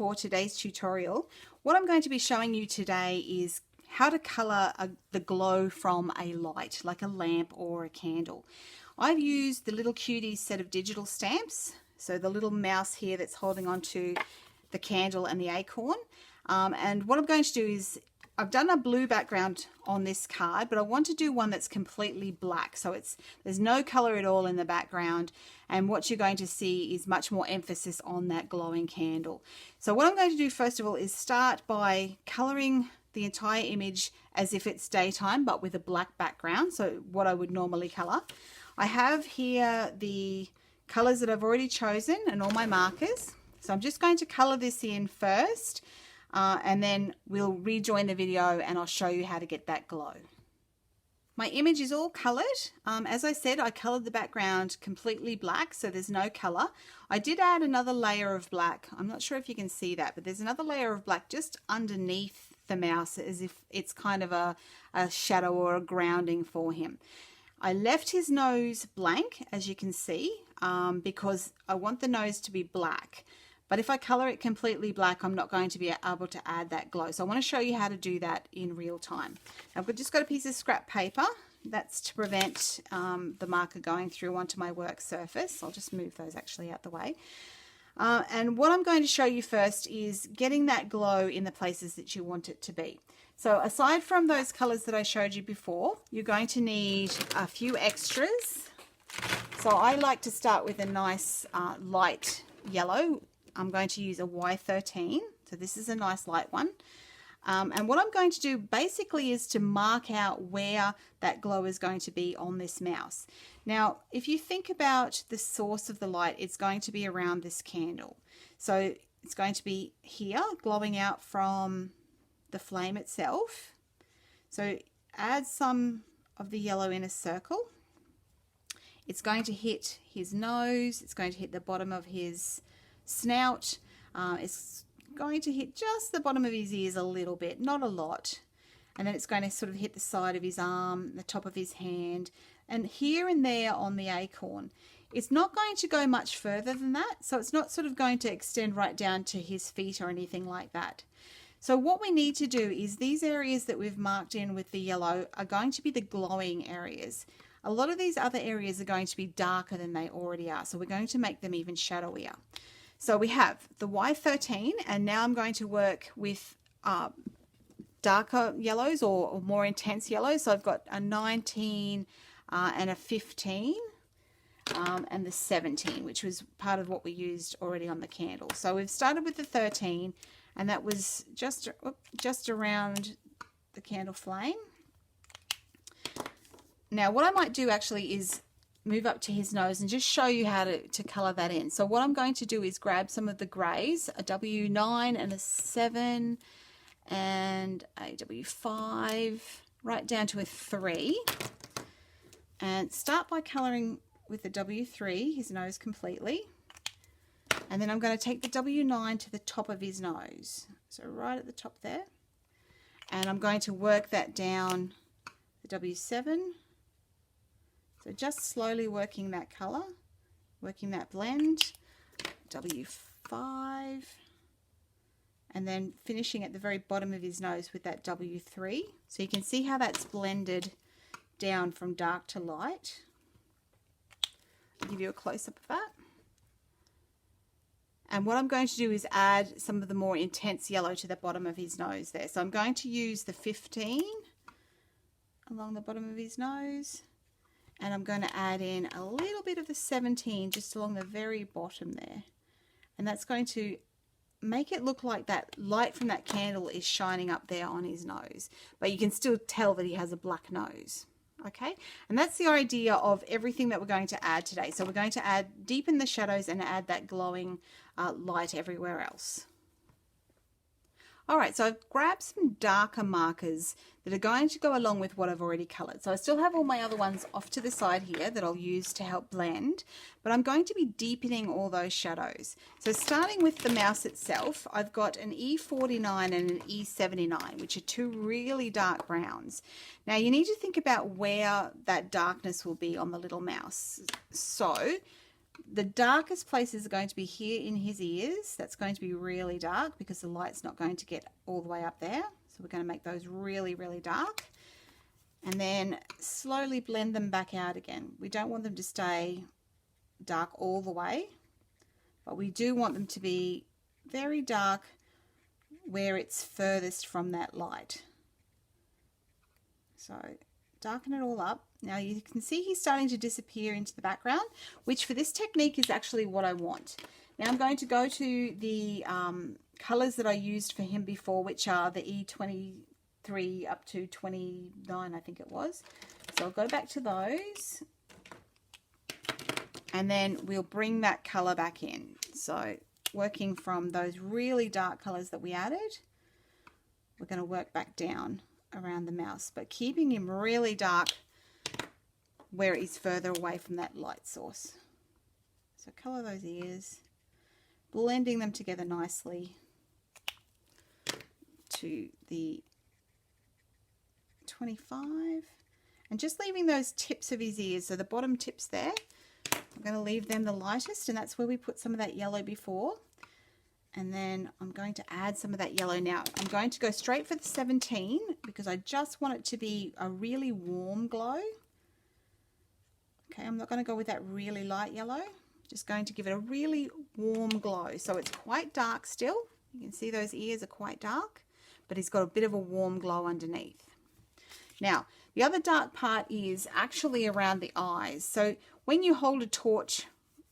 for today's tutorial. What I'm going to be showing you today is how to color the glow from a light, like a lamp or a candle. I've used the Little Cuties set of digital stamps, so the little mouse here that's holding onto the candle and the acorn. And what I'm going to do is, I've done a blue background on this card, but I want to do one that's completely black. So there's no color at all in the background. And what you're going to see is much more emphasis on that glowing candle. So what I'm going to do first of all is start by coloring the entire image as if it's daytime, but with a black background. So what I would normally color. I have here the colors that I've already chosen and all my markers. So I'm just going to color this in first. And then we'll rejoin the video and I'll show you how to get that glow. My image is all colored. As I said, I colored the background completely black, so there's no color. I did add another layer of black. I'm not sure if you can see that, but there's another layer of black just underneath the mouse, as if it's kind of a shadow or a grounding for him. I left his nose blank, as you can see, because I want the nose to be black. But if I color it completely black, I'm not going to be able to add that glow. So I want to show you how to do that in real time. I've just got a piece of scrap paper. That's to prevent the marker going through onto my work surface. I'll just move those actually out the way. And what I'm going to show you first is getting that glow in the places that you want it to be. So aside from those colors that I showed you before, you're going to need a few extras. So I like to start with a nice light yellow. I'm going to use a Y13, so this is a nice light one. And what I'm going to do basically is to mark out where that glow is going to be on this mouse. Now, if you think about the source of the light, it's going to be around this candle. So it's going to be here, glowing out from the flame itself. So add some of the yellow in a circle. It's going to hit his nose, it's going to hit the bottom of his snout. It's going to hit just the bottom of his ears a little bit, not a lot, and then it's going to sort of hit the side of his arm, the top of his hand, and here and there on the acorn. It's not going to go much further than that, so it's not sort of going to extend right down to his feet or anything like that. So what we need to do is these areas that we've marked in with the yellow are going to be the glowing areas. A lot of these other areas are going to be darker than they already are, so we're going to make them even shadowier. So we have the Y13, and now I'm going to work with darker yellows or more intense yellows. So I've got a 19 and a 15 and the 17, which was part of what we used already on the candle. So we've started with the 13, and that was just around the candle flame. Now what I might do actually is move up to his nose and just show you how to color that in. So what I'm going to do is grab some of the grays, a W9 and a 7 and a W5, right down to a 3, and start by coloring with the W3, his nose completely, and then I'm going to take the W9 to the top of his nose, so right at the top there, and I'm going to work that down the W7. So just slowly working that color, working that blend, W5, and then finishing at the very bottom of his nose with that W3. So you can see how that's blended down from dark to light. I'll give you a close-up of that. And what I'm going to do is add some of the more intense yellow to the bottom of his nose there. So I'm going to use the 15 along the bottom of his nose. And I'm going to add in a little bit of the 17 just along the very bottom there. And that's going to make it look like that light from that candle is shining up there on his nose. But you can still tell that he has a black nose. Okay, and that's the idea of everything that we're going to add today. So we're going to deepen the shadows and add that glowing light everywhere else. Alright, so I've grabbed some darker markers that are going to go along with what I've already coloured. So I still have all my other ones off to the side here that I'll use to help blend, but I'm going to be deepening all those shadows. So starting with the mouse itself, I've got an E49 and an E79, which are two really dark browns. Now you need to think about where that darkness will be on the little mouse. So The darkest places are going to be here in his ears. That's going to be really dark because the light's not going to get all the way up there. So we're going to make those really, really dark. And then slowly blend them back out again. We don't want them to stay dark all the way, but we do want them to be very dark where it's furthest from that light. So darken it all up. Now you can see he's starting to disappear into the background, which for this technique is actually what I want. Now I'm going to go to the colors that I used for him before, which are the E23 up to 29, I think it was. So I'll go back to those, and then we'll bring that color back in. So working from those really dark colors that we added, we're going to work back down around the mouse, but keeping him really dark where he's further away from that light source. So color those ears, blending them together nicely to the 25, and just leaving those tips of his ears, so the bottom tips there, I'm going to leave them the lightest, and that's where we put some of that yellow before. And then I'm going to add some of that yellow now. I'm going to go straight for the 17 because I just want it to be a really warm glow. Okay, I'm not going to go with that really light yellow. Just going to give it a really warm glow. So it's quite dark still. You can see those ears are quite dark, but he's got a bit of a warm glow underneath. Now, the other dark part is actually around the eyes. So when you hold a torch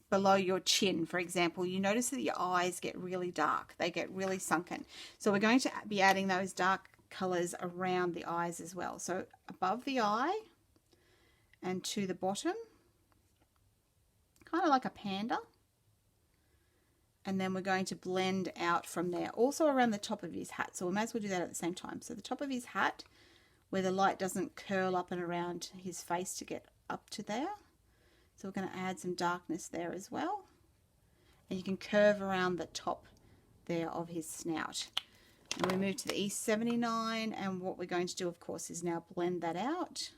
below your chin, for example, you notice that your eyes get really dark. They get really sunken. So we're going to be adding those dark colors around the eyes as well. So above the eye and to the bottom, kind of like a panda. And then we're going to blend out from there. Also around the top of his hat. So we might as well do that at the same time. So the top of his hat, where the light doesn't curl up and around his face to get up to there. So we're going to add some darkness there as well. And you can curve around the top there of his snout. And we move to the E79, and what we're going to do, of course, is now blend that out.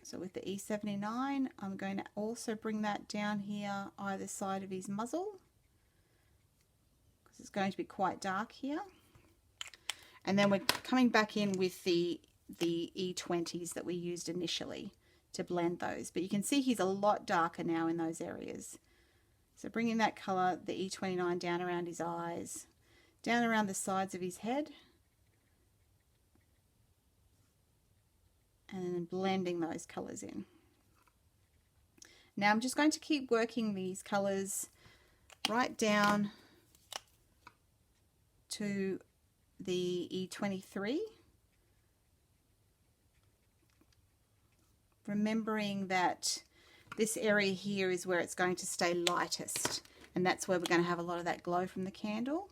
So with the E79, I'm going to also bring that down here either side of his muzzle, because it's going to be quite dark here. And then we're coming back in with the E20s that we used initially to blend those. But you can see he's a lot darker now in those areas. So bringing that color, the E29, down around his eyes, down around the sides of his head, and then blending those colors in. Now I'm just going to keep working these colors right down to the E23, remembering that this area here is where it's going to stay lightest, and that's where we're going to have a lot of that glow from the candle.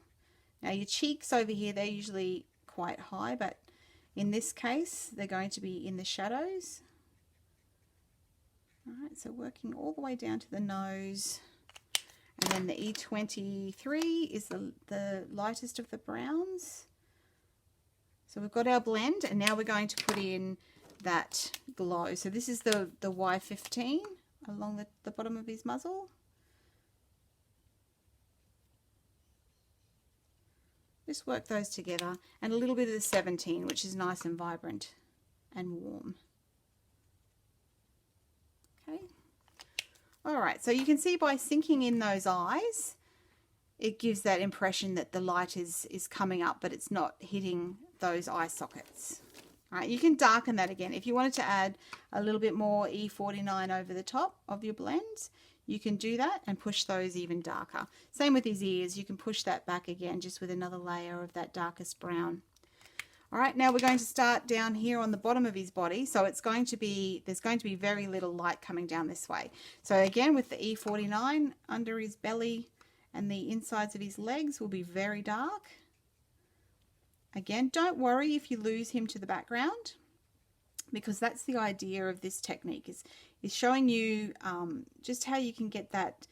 Now your cheeks over here, they're usually quite high, but in this case they're going to be in the shadows. Alright, so working all the way down to the nose, and then the E23 is the lightest of the browns. So we've got our blend, and now we're going to put in that glow. So this is the Y15 along the bottom of his muzzle. Just work those together, and a little bit of the 17, which is nice and vibrant and warm. Okay. All right, so you can see by sinking in those eyes, it gives that impression that the light is coming up, but it's not hitting those eye sockets. All right, you can darken that again. If you wanted to add a little bit more E49 over the top of your blends, you can do that and push those even darker. Same with his ears, you can push that back again just with another layer of that darkest brown. All right, now we're going to start down here on the bottom of his body. So it's going to be, there's going to be very little light coming down this way. So again, with the E49 under his belly and the insides of his legs will be very dark. Again, don't worry if you lose him to the background, because that's the idea of this technique, is showing you just how you can get that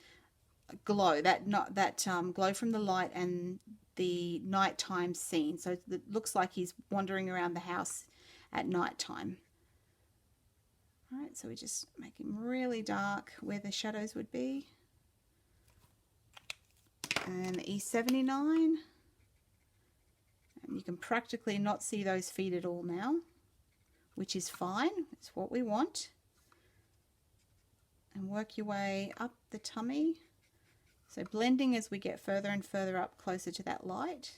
glow, glow from the light and the nighttime scene. So it looks like he's wandering around the house at nighttime. All right, so we just make him really dark where the shadows would be. And the E79. And you can practically not see those feet at all now, which is fine. It's what we want. And work your way up the tummy. So blending as we get further and further up closer to that light.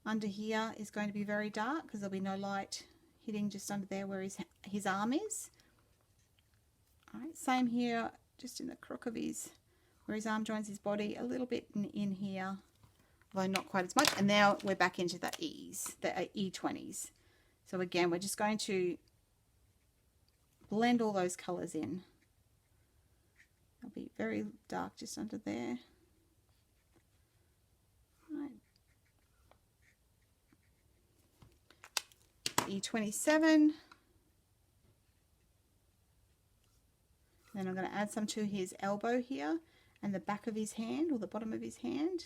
Under here is going to be very dark because there'll be no light hitting just under there where his arm is. All right, same here, just in the crook of where his arm joins his body, a little bit in here, although not quite as much. And now we're back into the E's, the E20s. So again, we're just going to blend all those colours in. They'll be very dark just under there. Right. E27. Then I'm going to add some to his elbow here and the back of his hand, or the bottom of his hand.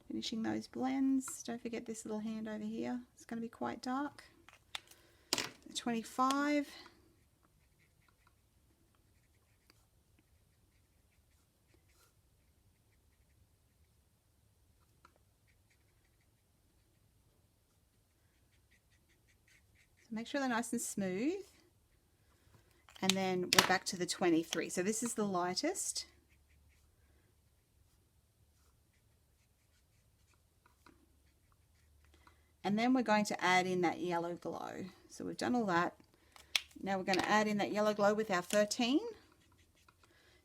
Finishing those blends. Don't forget this little hand over here. It's going to be quite dark. 25. So make sure they're nice and smooth. And then we're back to the 23. So this is the lightest. And then we're going to add in that yellow glow. So we've done all that. Now we're going to add in that yellow glow with our 13.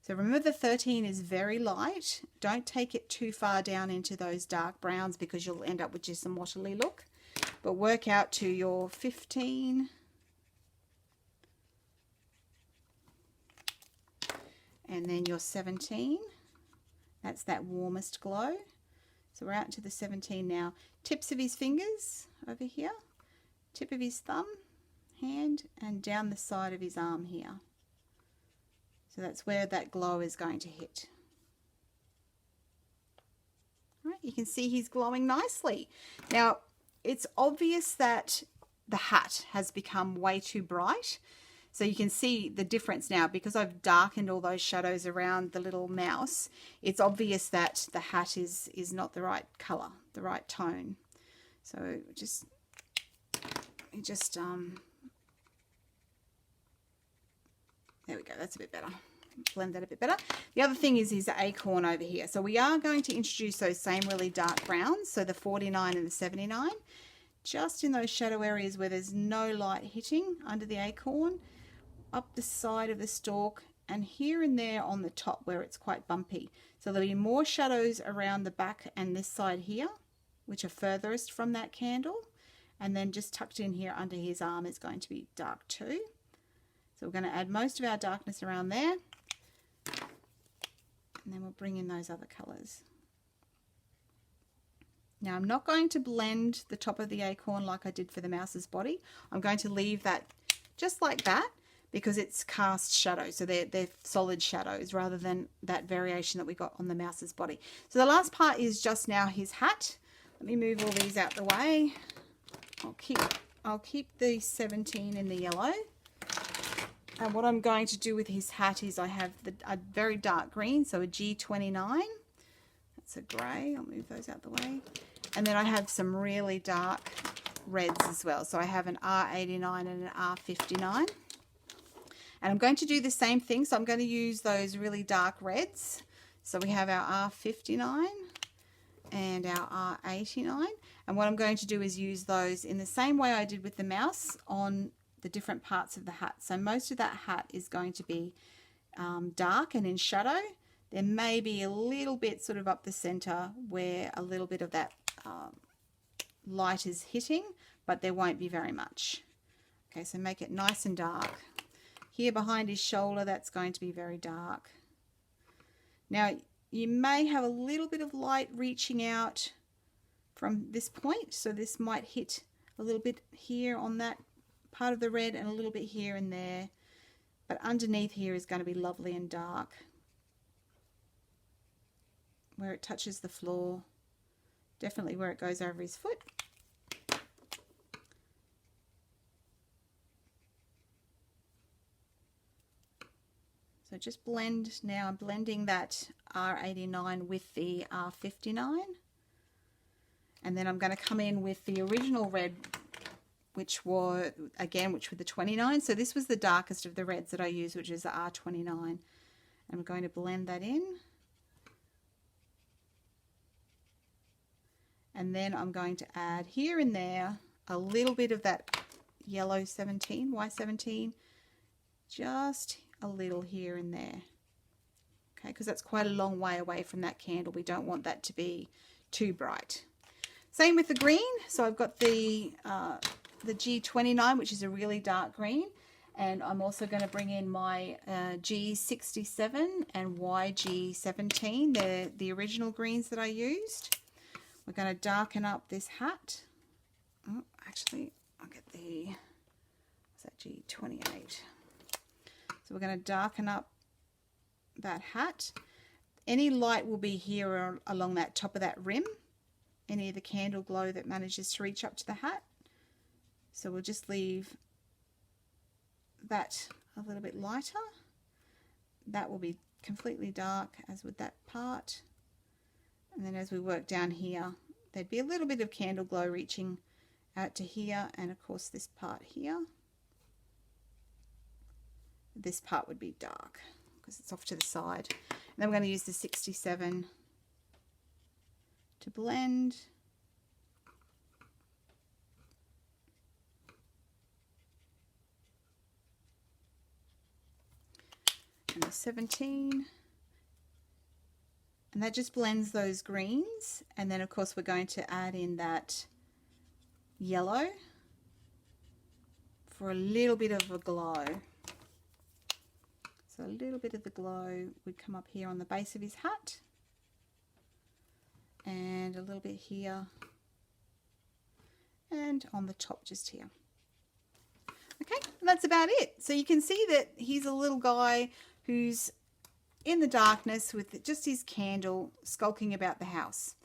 So remember, the 13 is very light. Don't take it too far down into those dark browns because you'll end up with just a mottley look. But work out to your 15. And then your 17. That's that warmest glow. So we're out to the 17 now. Tips of his fingers over here, tip of his thumb, hand, and down the side of his arm here. So that's where that glow is going to hit. All right, you can see he's glowing nicely. Now, it's obvious that the hat has become way too bright. So you can see the difference now because I've darkened all those shadows around the little mouse. It's obvious that the hat is not the right color, the right tone. So there we go, that's a bit better. Blend that a bit better. The other thing is his acorn over here. So we are going to introduce those same really dark browns, so the 49 and the 79, just in those shadow areas where there's no light hitting under the acorn, up the side of the stalk, and here and there on the top where it's quite bumpy. So there'll be more shadows around the back and this side here, which are furthest from that candle, and then just tucked in here under his arm is going to be dark too. So we're going to add most of our darkness around there, and then we'll bring in those other colors. Now I'm not going to blend the top of the acorn like I did for the mouse's body. I'm going to leave that just like that because it's cast shadow, so they're solid shadows rather than that variation that we got on the mouse's body. So the last part is just now his hat. Let me move all these out the way. I'll keep the 17 in the yellow. And what I'm going to do with his hat is I have a very dark green, so a G29. That's a grey. I'll move those out the way. And then I have some really dark reds as well. So I have an R89 and an R59. And I'm going to do the same thing. So I'm going to use those really dark reds. So we have our R59 and our R89. And what I'm going to do is use those in the same way I did with the mouse on the different parts of the hat. So most of that hat is going to be dark and in shadow. There may be a little bit sort of up the center where a little bit of that light is hitting, but there won't be very much. Okay, so make it nice and dark. Here behind his shoulder, that's going to be very dark. Now, you may have a little bit of light reaching out from this point, so this might hit a little bit here on that part of the red and a little bit here and there, but underneath here is going to be lovely and dark where it touches the floor, definitely where it goes over his foot. So just blend now. I'm blending that R89 with the R59. And then I'm going to come in with the original red, which were the 29. So this was the darkest of the reds that I used, which is the R29. And I'm going to blend that in. And then I'm going to add here and there a little bit of that yellow 17, Y17, just a little here and there. Okay, because that's quite a long way away from that candle. We don't want that to be too bright. Same with the green. So I've got the G29, which is a really dark green. And I'm also going to bring in my G67 and YG17. They're the original greens that I used. We're going to darken up this hat. Oh, actually, I'll get the, what's that, G28. So we're going to darken up that hat. Any light will be here along that top of that rim. Any of the candle glow that manages to reach up to the hat. So we'll just leave that a little bit lighter. That will be completely dark, as with that part. And then as we work down here, there'd be a little bit of candle glow reaching out to here, and of course this part here. This part would be dark because it's off to the side. And then we're going to use the 67 to blend. And the 17. And that just blends those greens. And then of course we're going to add in that yellow for a little bit of a glow. So a little bit of the glow would come up here on the base of his hat. And a little bit here. And on the top just here. Okay, and that's about it. So you can see that he's a little guy who's in the darkness with just his candle skulking about the house.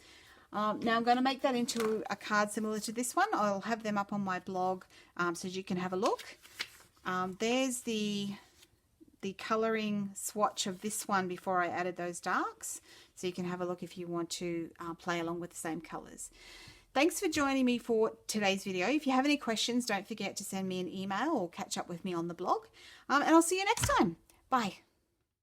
Now I'm going to make that into a card similar to this one. I'll have them up on my blog so you can have a look. There's the colouring swatch of this one before I added those darks. So you can have a look if you want to play along with the same colours. Thanks for joining me for today's video. If you have any questions, don't forget to send me an email or catch up with me on the blog. And I'll see you next time. Bye.